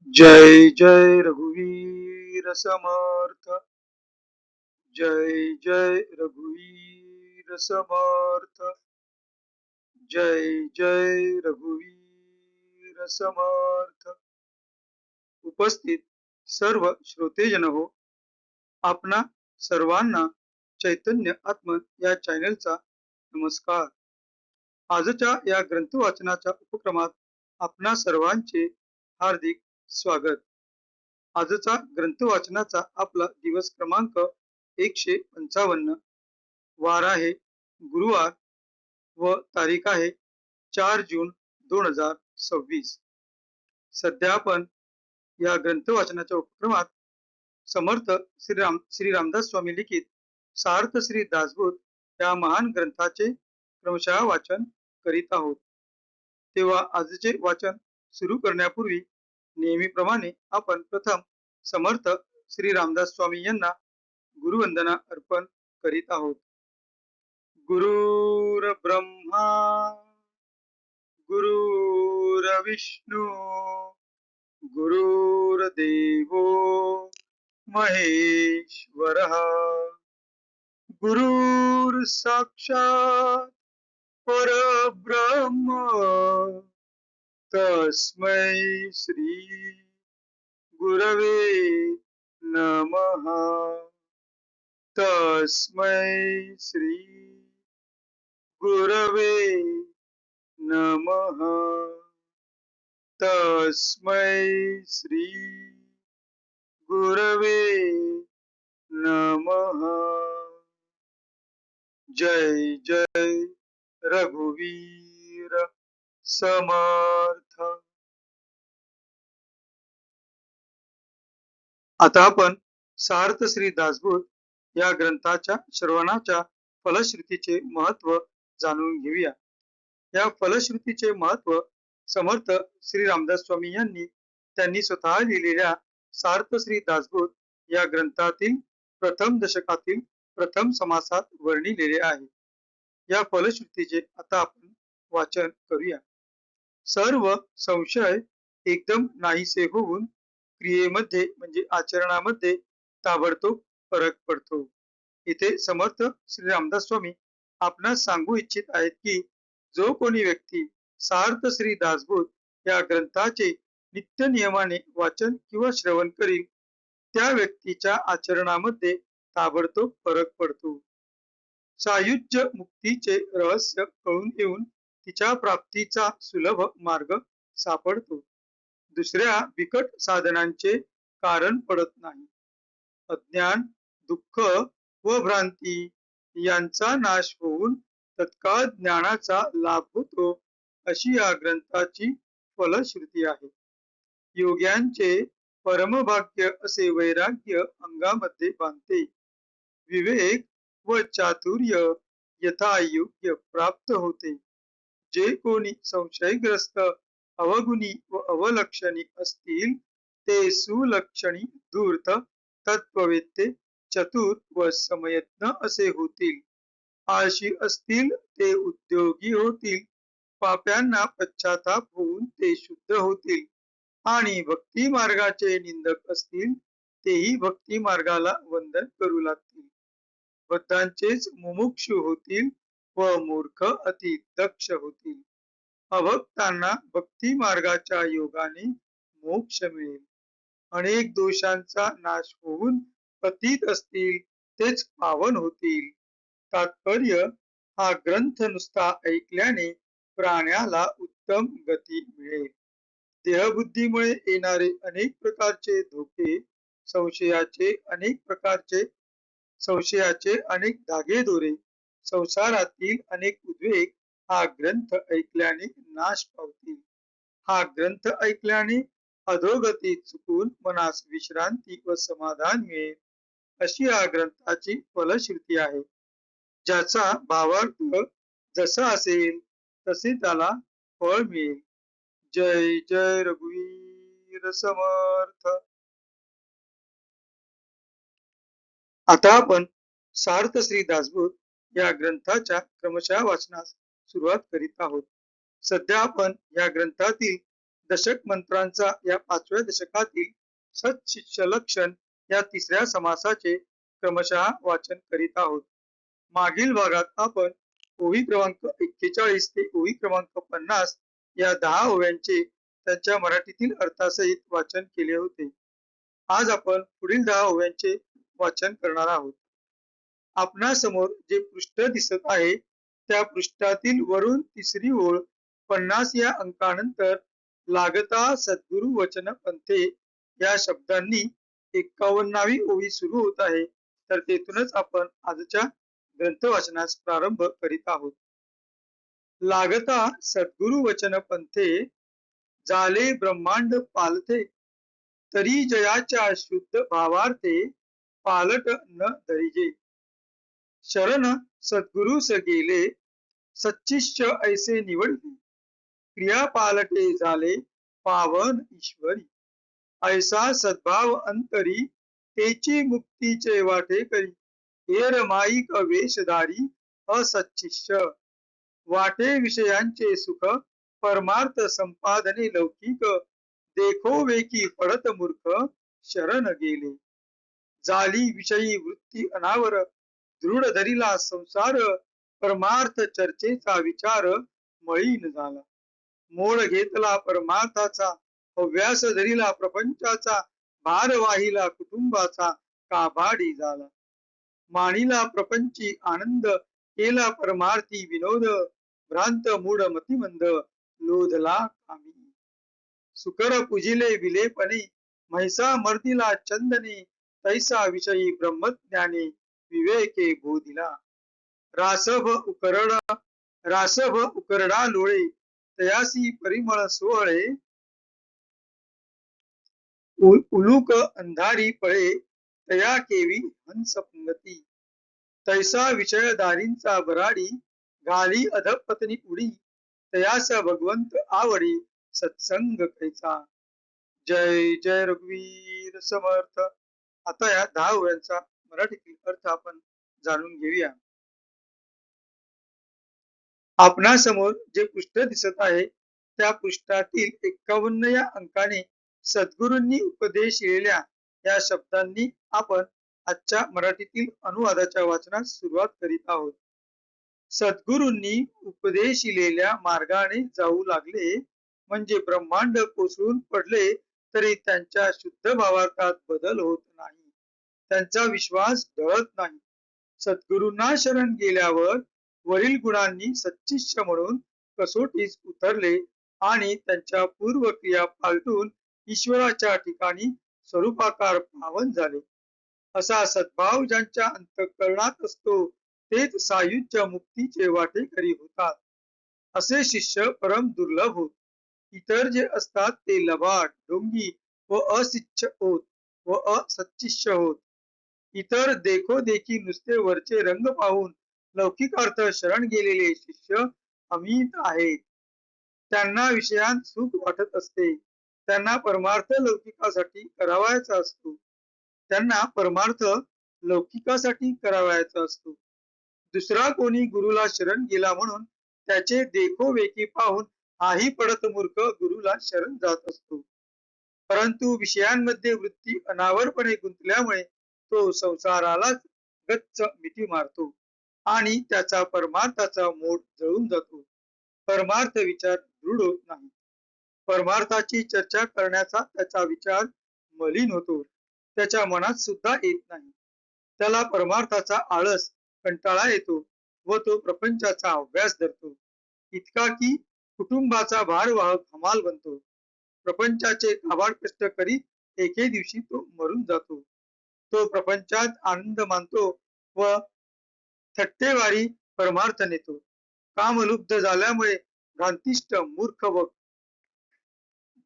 जय जय रघुवीर समर्थ। जय जय रघुवीर समर्थ। जय जय रघुवीर समर्थ। उपस्थित सर्व श्रोतेजन हो, आपणा सर्वांना चैतन्य आत्म या चॅनलचा नमस्कार। आजच्या या ग्रंथ वाचनाच्या उपक्रमात आपणा सर्वांचे हार्दिक स्वागत। आजचा ग्रंथ वाचनाचा आपला दिवस क्रमांक 155, वार आहे गुरुवार व तारीख आहे 4 जून 2026। सध्या आपण या ग्रंथ वाचनाच्या उपक्रमात समर्थ श्री रामदास स्वामी लिखित सार्थ श्री दासबोध या महान ग्रंथाचे क्रमशः वाचन करीत आहोत। तेव्हा आजचे वाचन सुरू करण्यापूर्वी नेहमीप्रमाणे आपण प्रथम समर्थ श्री रामदास स्वामी यांना गुरुवंदना अर्पण करीत आहोत। गुरुर ब्रह्मा गुरुर विष्णू गुरुर्देवो महेश्वरः गुरुर साक्षात परब्रह्म तस्मै श्री गुरवे नमः। तस्मै श्री गुरवे नमः। तस्मै श्री गुरवे नमः। जय जय रघुवीर समर्थ। आता आपण सार्थ श्री दासबोध या ग्रंथाच्या श्रवणाच्या फलश्रुतीचे महत्व जाणून घेऊया। या फलश्रुतीचे महत्व समर्थ श्री रामदास स्वामी यांनी त्यांनी स्वतः लिहिलेल्या सार्थ श्री दासबोध या ग्रंथातील प्रथम दशकातील प्रथम समासात वर्णिलेले आहे। या फलश्रुतीचे आता आपण वाचन करूया। सर्व संशय एकदम नाहीसे होऊन क्रियेमध्ये म्हणजे आचरणामध्ये ताबडतोब फरक पडतो। इथे समर्थ श्री रामदास स्वामी आपणास सांगू इच्छित आहेत की जो कोणी व्यक्ती सार्थ श्री दासबोध या ग्रंथाचे नित्य नियमाने वाचन किंवा श्रवण करील त्या व्यक्तीच्या आचरणामध्ये ताबडतोब फरक पडतो। सायुज्य मुक्तीचे रहस्य कळून येऊन तिच्या प्राप्तीचा सुलभ मार्ग सापडतो। दुसऱ्या बिकट साधनांचे कारण पडत नाही। अज्ञान, दुःख व भ्रांती यांचा नाश होऊन तत्काळ ज्ञानाचा लाभ होतो, अशी या ग्रंथाची फलश्रुती आहे। योग्यांचे परमभाग्य असे वैराग्य अंगामध्ये बांधते। विवेक व चातुर्य यथायोग्य प्राप्त होते। जे कोणी संशयग्रस्त, अवगुणी व अवलक्षणी असतील ते सुलक्षणी, धूर्त, तत्ववेत्ते, चतुर व समयज्ञ असे होतील। आळशी असतील ते उद्योगी होतील। पाप्यांना पश्चाताप होऊन ते शुद्ध होतील आणि भक्ती मार्गाचे निंदक असतील तेही भक्ती मार्गाला वंदन करू लागतील। बद्धांचेच मुमुक्षु होतील व मूर्ख अति दक्ष होतील। अभक्तांना भक्ती मार्गाच्या योगाने मोक्ष मिळेल। अनेक दोषांचा नाश होऊन पतित असतील तेच पावन होतील। तात्पर्य, हा ग्रंथ नुसता ऐकल्याने प्राण्याला उत्तम गती मिळेल। देहबुद्धीमुळे येणारे अनेक प्रकारचे धोके, संशयाचे अनेक धागेदोरे, संसारातील अनेक उद्वेग हा ग्रंथ ऐकल्याने नाश पावतील। हा ग्रंथ ऐकल्याने अधोगती चुकून मनास विश्रांती व समाधान मिळेल, अशी या ग्रंथाची फलश्रुती आहे। ज्याचा भावार्थ जसा असेल तसे त्याला फळ मिळेल। जय जय रघुवीर समर्थ। आता आपण सार्थ श्री दासबोध या ग्रंथाच्या क्रमशः वाचनास सुरुवात करीत आहोत। सध्या आपण या ग्रंथातील दशक मंत्रांचा या 5व्या दशकातील सत्शिष्य लक्षण या 3ऱ्या समासाचे क्रमशः वाचन करीत आहोत. मागील भागात आपण ओवी क्रमांक 41 ते ओवी क्रमांक 50 या 10 ओव्यांचे त्यांच्या मराठीतील अर्थासहित वाचन केले होते. आज आपण पुढील 10 ओव्यांचे वाचन करणार आहोत. आपणासमोर जे पृष्ठ दिसत आहे त्या पृष्ठातील वरून तिसरी ओळ 50 या अंकानंतर लागता सद्गुरु वचन पंथे या शब्दांनी 51वी ओवी सुरू होत आहे. तर तेथूनच आपण आजच्या ग्रंथ वाचनास प्रारंभ करीत आहोत. लागता सद्गुरु वचन पंथे झाले ब्रह्मांड पालथे तरी जयाच्या शुद्ध भावार्थे पालट न धरिजे. शरण सद्गुरुस गेले सच्चिष्य ऐसे निवडले क्रिया पालटे झाले पावन ईश्वरी. ऐसा सद्भाव अंतरी तेची मुक्तीचे वाटे करी एरमाईक वेशधारी असच्चिष्य. वाटे विषयांचे सुख परमार्थ संपादने लौकिक देखो वेकी पडत मूर्ख शरण गेले. झाली विषयी वृत्ती अनावर दृढ धरिला संसार परमार्थ चर्चेचा विचार मळीन झाला. मोड घेतला परमार्थाचा अभ्यास धरिला प्रपंचाचा भार वाहिला कुटुंबाचा काभाडी झाला. मानिला प्रपंची आनंद केला परमार्थी विनोद भ्रांत मूढ मतिमंद लोधला कामी. सुकर पूजिले विलेपणे म्हैसा मर्दिला चंदने तैसा विषयी ब्रह्मज्ञाने विवेके बोधिला. रासभ उकरडा लोळे तयासी परिमळ सोहळे उलूक अंधारी पळे तया केवी हंस पंगती. तैसा विषयदारींचा बराडी घाली अधपत्नी उडी तयास भगवंत आवडी सत्संग कैचा. जय जय रघुवीर समर्थ. आता या 10 ओव्यांचा मराठीतील अर्थ आपण जाणून घेऊया. आपणासमोर जे पृष्ठ दिसत आहे त्या पृष्ठातील 51 या अंकाने सद्गुरूंनी उपदेशिलेल्या या शब्दांनी आपण आजच्या मराठीतील अनुवादाच्या वाचनास सुरुवात करीत आहोत. सद्गुरूंनी उपदेशिलेल्या मार्गाने जाऊ लागले म्हणजे ब्रह्मांड कोसळून पडले तरी त्यांच्या शुद्ध भावार्थात बदल होत नाही. त्यांचा विश्वास ढळत नाही. सद्गुरूंना शरण गेल्यावर वरील गुणांनी सच्चिष्य म्हणून कसोटीस उतरले आणि त्यांच्या पूर्व क्रिया पालटून ईश्वराच्या ठिकाणी स्वरूपाकार पावन झाले. असा सद्भाव ज्यांच्या अंतःकरणात असतो तेच सायुज्य मुक्तीचे वाटेकरी होतात. असे शिष्य परम दुर्लभ होत. इतर जे असतात ते लबाड ढोंगी व असच्चिष्य होत. इतर देखोदेखी नुसते वरचे रंग पाहून लौकिकार्थ शरण गेलेले शिष्य अमित आहेत. त्यांना विषयांत सुख वाटत असते. त्यांना परमार्थ लौकिकासाठी करावयाचा असतो. दुसरा कोणी गुरुला शरण गेला म्हणून त्याचे देखोवेकी पाहून हाही पडत मूर्ख गुरुला शरण जात असतो. परंतु विषयांमध्ये वृत्ती अनावरपणे गुंतल्यामुळे तो संसारालाच गच्च मिठी मारतो आणि त्याचा परमार्थाचा मोड जळून जातो. परमार्थ विचार दृढ होत नाही. परमार्थाची चर्चा करण्याचा त्याचा विचार मलिन होतो. त्याच्या मनात सुद्धा येत नाही. त्याला परमार्थाचा आळस कंटाळा येतो व तो प्रपंचाचा अभ्यास धरतो. इतका की कुटुंबाचा भारवाहक हमाल बनतो. प्रपंचाचे काबाड कष्ट करीत एके दिवशी तो मरून जातो. तो प्रपंचात आनंद मानतो व थट्टेवारी परमार्थ नेतो. कामलुब्ध झाल्यामुळे भ्रांतिष्ठ मूर्ख व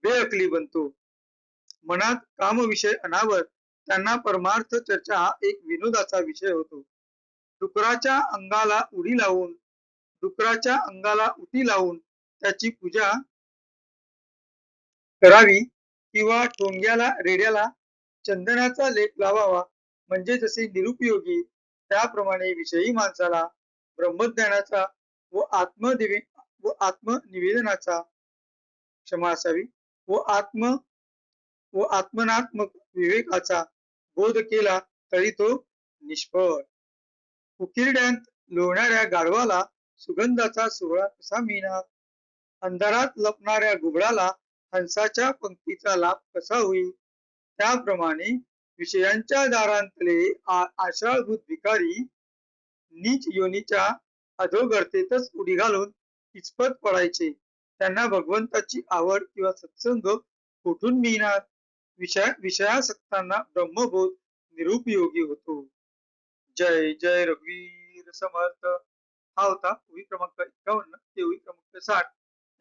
बेअकली बनतो. मनात कामविषय अनावर त्यांना परमार्थ चर्चा हा एक विनोदाचा विषय होतो. डुकराच्या अंगाला उटी लावून त्याची पूजा करावी किंवा ठोंग्याला रेड्याला चंदनाचा लेप लावावा म्हणजे जसे निरुपयोगी त्याप्रमाणे विषयी माणसाला ब्रह्मज्ञानाचा व आत्मनिवेदनाचा क्षमा असावी व आत्मनात्मक विवेकाचा बोध केला तरी तो निष्फळ. उकिरड्यात लोळणाऱ्या गाढवाला सुगंधाचा सोहळा कसा मिळणार? अंधारात लपणाऱ्या घुबडाला हंसाच्या पंक्तीचा लाभ कसा होईल? त्याप्रमाणे विषयांच्या दारांतले आशाळभूत भिकारी नीच योनीच्या अधोगरतेतच उडी घालून किचपत पडायचे. त्यांना भगवंताची आवड किंवा सत्संग कुठून मिळणार? विषयासक्तांना ब्रह्मबोध निरुपयोगी होतो. जय जय रघुवीर समर्थ. हा होता ओवी क्रमांक 51 ते ओवी क्रमांक 60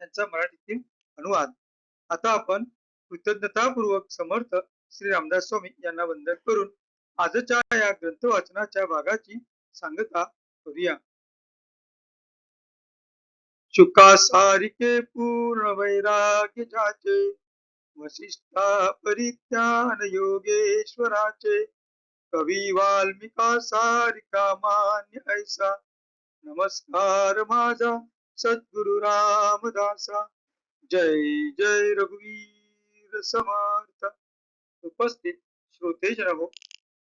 यांचा मराठीतील अनुवाद. आता आपण कृतज्ञतापूर्वक समर्थ श्री रामदास स्वामी यांना वंदन करून आजच्या या ग्रंथ वाचनाच्या भागाची सांगता करूया. शुका सारिके पूर्ण वैराग्य जाचे, वसिष्ठा परिज्ञान योगेश्वराचे, कवी वाल्मिका सारिका मान्य ऐसा, नमस्कार माझा सद्गुरु रामदासा. जय जय रघुवीर समर्थ. उपस्थित श्रोते हो,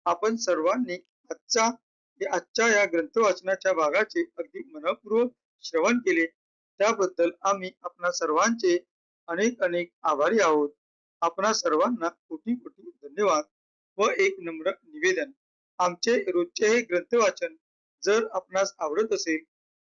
आपण सर्वांनी आजच्या या ग्रंथ वाचनाच्या भागाचे अगदी मनपूर्वक श्रवण केले, त्याबद्दल आम्ही आपणा सर्वांचे अनेक अनेक आभारी आहोत. आपणा सर्वांना कोटी कोटी धन्यवाद व एक नम्र निवेदन. आमचे रोजचे हे ग्रंथ वाचन जर आपणास आवडत असेल,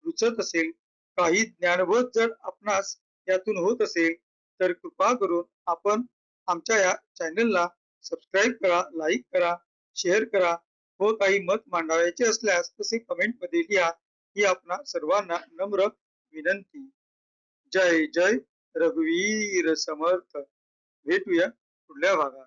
रुचत असेल, काही ज्ञानबोध जर आपणास यातून होत असेल, तर कृपा करून आपण आमच्या या चॅनलला सबस्क्राईब करा, लाईक करा, शेअर करा व काही मत मांडावयाचे असल्यास तसे कमेंट मध्ये लिहा, ही आपणा सर्वांना नम्र विनंती. जय जय रघुवीर समर्थ. भेटूया पुढल्या भागात.